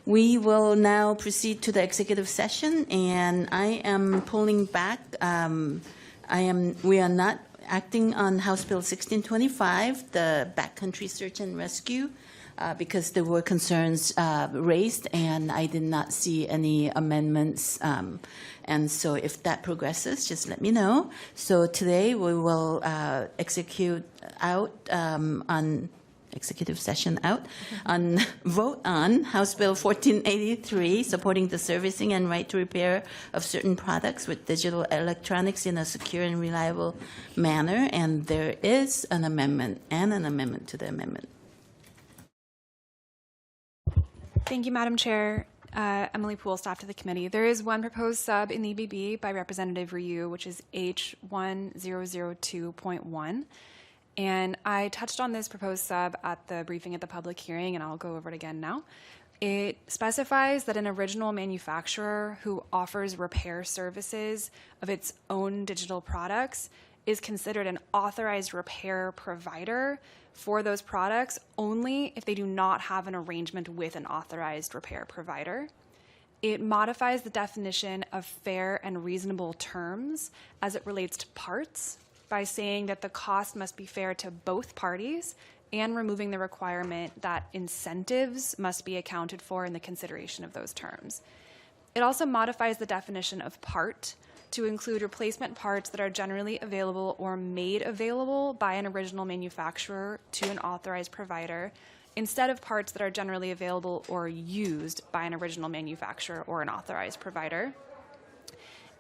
We will now proceed to the executive session, and I am pulling back. We are not acting on House Bill 1625, the backcountry search and rescue, because there were concerns raised, and I did not see any amendments. And so if that progresses, just let me know. So today we will execute out on executive session out on vote on House Bill 1483, supporting the servicing and right to repair of certain products with digital electronics in a secure and reliable manner. And there is an amendment and an amendment to the amendment. Thank you, Madam Chair. Emily Poole, staff to the committee. There is one proposed sub in the EBB by Representative Ryu, which is H1002.1. And I touched on this proposed sub at the briefing at the public hearing, and I'll go over it again now. It specifies that an original manufacturer who offers repair services of its own digital products is considered an authorized repair provider for those products only if they do not have an arrangement with an authorized repair provider. It modifies the definition of fair and reasonable terms as it relates to parts by saying that the cost must be fair to both parties and removing the requirement that incentives must be accounted for in the consideration of those terms. It also modifies the definition of part to include replacement parts that are generally available or made available by an original manufacturer to an authorized provider instead of parts that are generally available or used by an original manufacturer or an authorized provider.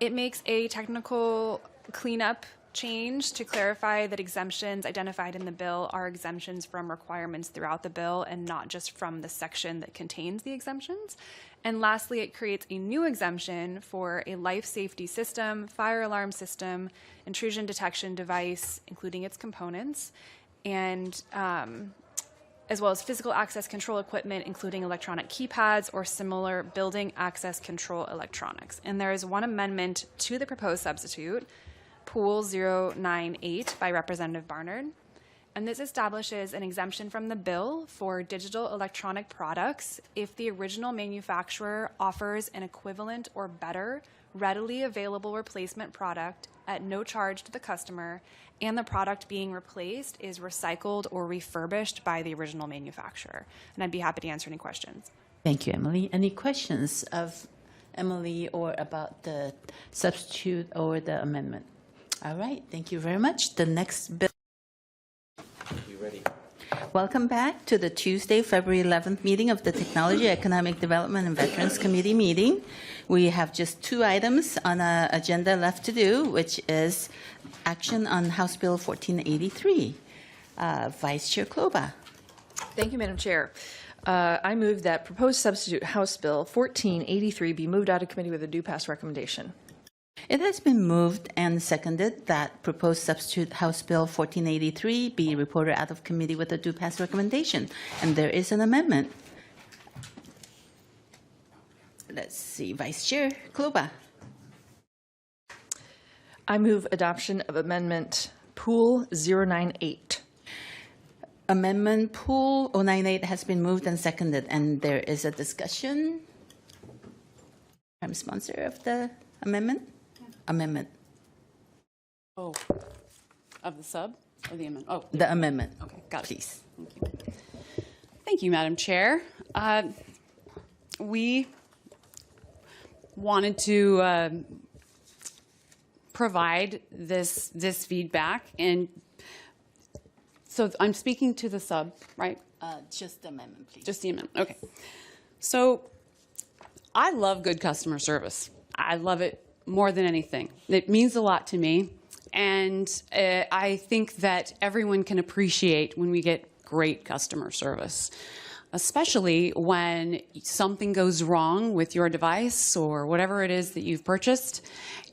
It makes a technical cleanup change to clarify that exemptions identified in the bill are exemptions from requirements throughout the bill and not just from the section that contains the exemptions. And lastly, it creates a new exemption for a life safety system, fire alarm system, intrusion detection device, including its components, and as well as physical access control equipment, including electronic keypads or similar building access control electronics. And there is one amendment to the proposed substitute, Pool 098 by Representative Barnard. And this establishes an exemption from the bill for digital electronic products if the original manufacturer offers an equivalent or better readily available replacement product at no charge to the customer and the product being replaced is recycled or refurbished by the original manufacturer. And I'd be happy to answer any questions. Thank you, Emily. Any questions of Emily or about the substitute or the amendment? All right, thank you very much. The next bill. You ready? Welcome back to the Tuesday, February 11th meeting of the Technology, Economic Development, and Veterans Committee meeting. We have just two items on our agenda left to do, which is action on House Bill 1483. Vice Chair Kloba. Thank you, Madam Chair. I move that proposed substitute House Bill 1483 be moved out of committee with a due pass recommendation. It has been moved and seconded that proposed substitute House Bill 1483 be reported out of committee with a due pass recommendation. And there is an amendment. Let's see, Vice Chair Kloba. I move adoption of Amendment Pool 098. Amendment Pool 098 has been moved and seconded, and there is a discussion. I'm sponsor of the amendment. Amendment. Oh, of the sub or the amendment? Oh, the amendment. Okay, got it. Please. Thank you. Thank you, Madam Chair. We wanted to provide this feedback, and so I'm speaking to the sub, right? Just the amendment, please. Just the amendment. Okay. So I love good customer service. I love it more than anything. It means a lot to me, and I think that everyone can appreciate when we get great customer service, especially when something goes wrong with your device or whatever it is that you've purchased,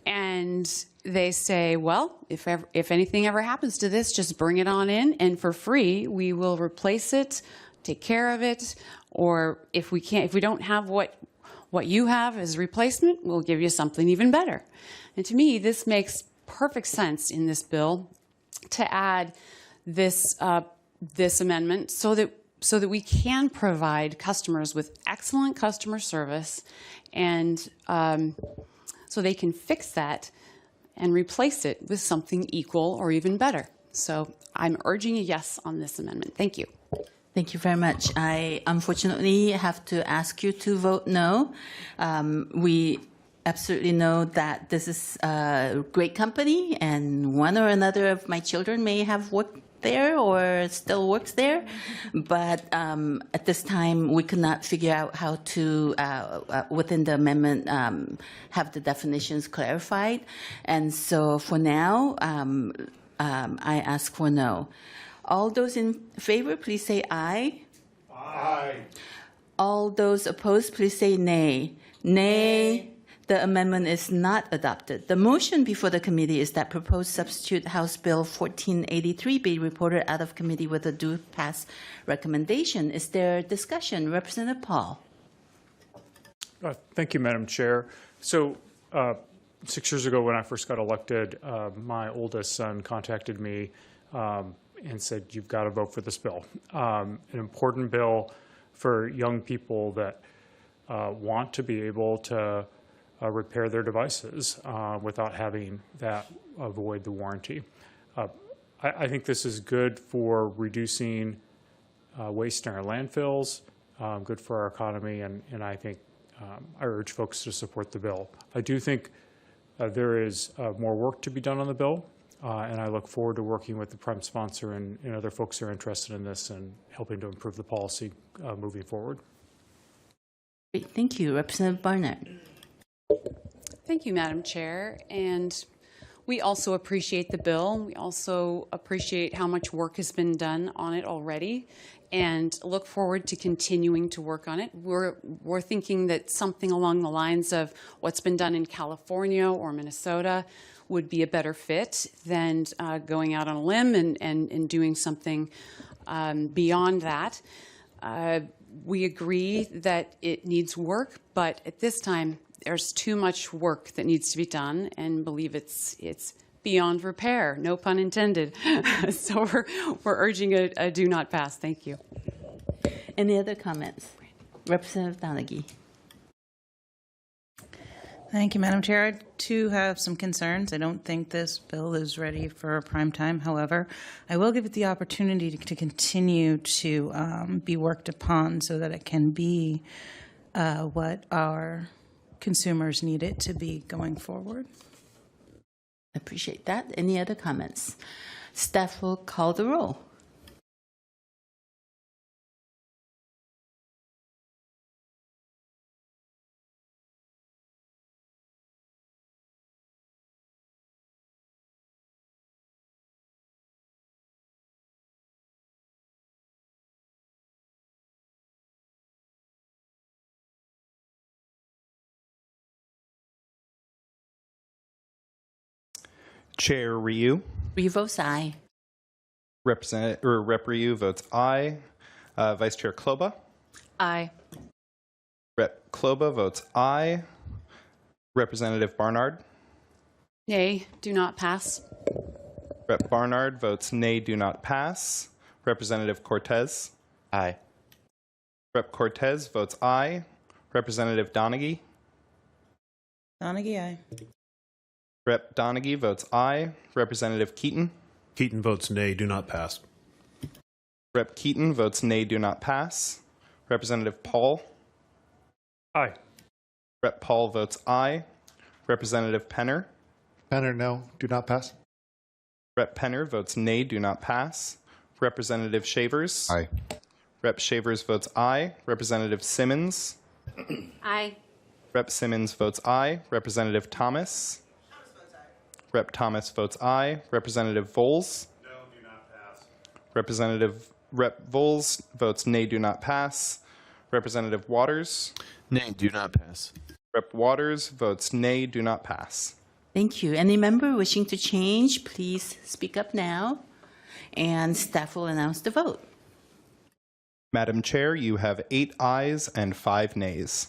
and they say, well, if anything ever happens to this, just bring it on in, and for free, we will replace it, take care of it, or if we don't have what you have as replacement, we'll give you something even better. And to me, this makes perfect sense in this bill to add this, this amendment so that so that we can provide customers with excellent customer service, and so they can fix that and replace it with something equal or even better. So I'm urging a yes on this amendment. Thank you. Thank you very much. I unfortunately have to ask you to vote no. We absolutely know that this is a great company, and one or another of my children may have worked there or still works there. But at this time, we could not figure out how to, within the amendment, have the definitions clarified. And so for now, I ask for no. All those in favor, please say aye. Aye. All those opposed, please say nay. Nay. The amendment is not adopted. The motion before the committee is that proposed substitute House Bill 1483 be reported out of committee with a due pass recommendation. Is there discussion? Representative Paul. Thank you, Madam Chair. So 6 years ago when I first got elected, my oldest son contacted me and said, you've got to vote for this bill. An important bill for young people that want to be able to repair their devices without having that void the warranty. I think this is good for reducing waste in our landfills, good for our economy, and I think I urge folks to support the bill. I do think there is more work to be done on the bill, and I look forward to working with the prime sponsor and other folks who are interested in this and helping to improve the policy moving forward. Great, thank you. Representative Barnett. Thank you, Madam Chair. And we also appreciate the bill. We also appreciate how much work has been done on it already, and look forward to continuing to work on it. We're thinking that something along the lines of what's been done in California or Minnesota would be a better fit than going out on a limb and doing something beyond that. We agree that it needs work, but at this time, there's too much work that needs to be done, and believe it's beyond repair, no pun intended. So we're urging a do not pass. Thank you. Any other comments? Representative Donaghy. Thank you, Madam Chair. I too have some concerns. I don't think this bill is ready for prime time. However, I will give it the opportunity to continue to be worked upon so that it can be what our consumers need it to be going forward. Appreciate that. Any other comments? Staff will call the roll. Chair Ryu. Ryu votes aye. Rep Ryu votes aye. Vice Chair Kloba. Aye. Rep Kloba votes aye. Representative Barnard. Nay, do not pass. Rep Barnard votes nay, do not pass. Representative Cortez. Aye. Rep Cortez votes aye. Representative Donaghy. Donaghy, aye. Rep Donaghy votes aye. Representative Keaton. Keaton votes nay, do not pass. Rep Keaton votes nay, do not pass. Representative Paul. Aye. Rep Paul votes aye. Representative Penner. Penner, no, do not pass. Rep Penner votes nay, do not pass. Representative Shavers. Aye. Rep Shavers votes aye. Representative Simmons. Aye. Rep Simmons votes aye. Representative Thomas. Rep Thomas votes aye. Representative Voles. No, do not pass. Rep Voles votes nay, do not pass. Representative Waters. Nay, do not pass. Rep Waters votes nay, do not pass. Thank you. Any member wishing to change, please speak up now, and staff will announce the vote. Madam Chair, you have 8 ayes and 5 nays.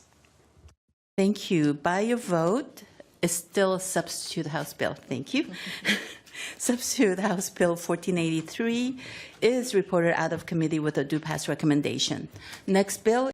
Thank you. By your vote, it's still a substitute House bill. Thank you. Substitute House Bill 1483 is reported out of committee with a do pass recommendation. Next bill